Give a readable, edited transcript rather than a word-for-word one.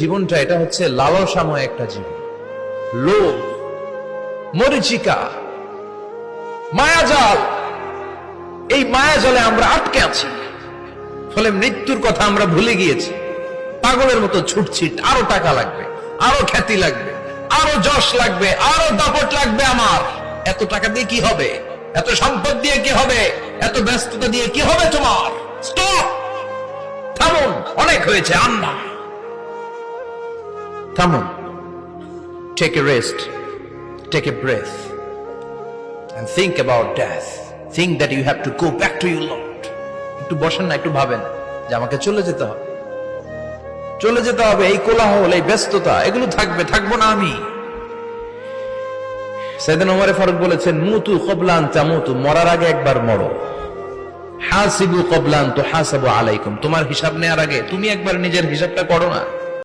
জীবনটা এটা হচ্ছে লালসাময় একটা জীবন, লোভ, মরিচিকা, মায়াজাল। এই মায়াজালে আমরা আটকে আছি, ফলে মৃত্যুর কথা আমরা ভুলে গিয়েছি। পাগলের মতো ছুটছি, আরো টাকা লাগবে, আরো খ্যাতি লাগবে, আরো যশ লাগবে, আরো দাপট লাগবে। আমার এত টাকা দিয়ে কি হবে? এত সম্পদ দিয়ে কি হবে? এত ব্যস্ততা দিয়ে কি হবে তোমার? স্টপ, থামুন, অনেক হয়েছে। আন্না, থামুন, take a rest, take a breath and think about death. Think that you have to go back to your Lord. একটু বসেন না, একটু ভাবেন যে আমাকে চলে যেতে হবে, চলে যেতে হবে। এই কোলাহল, এই ব্যস্ততা, এগুলো থাকবে, থাকবো না আমি। সাইয়েদনা ওমর ফারুক বলেছেন, মুতু ক্বাবলা আন তামুতু, মরার আগে একবার মরো। হাসিবু ক্বাবলা আন তুহাসাবু আলাইকুম, তোমার হিসাব নেওয়ার আগে তুমি একবার নিজের হিসাবটা করো না।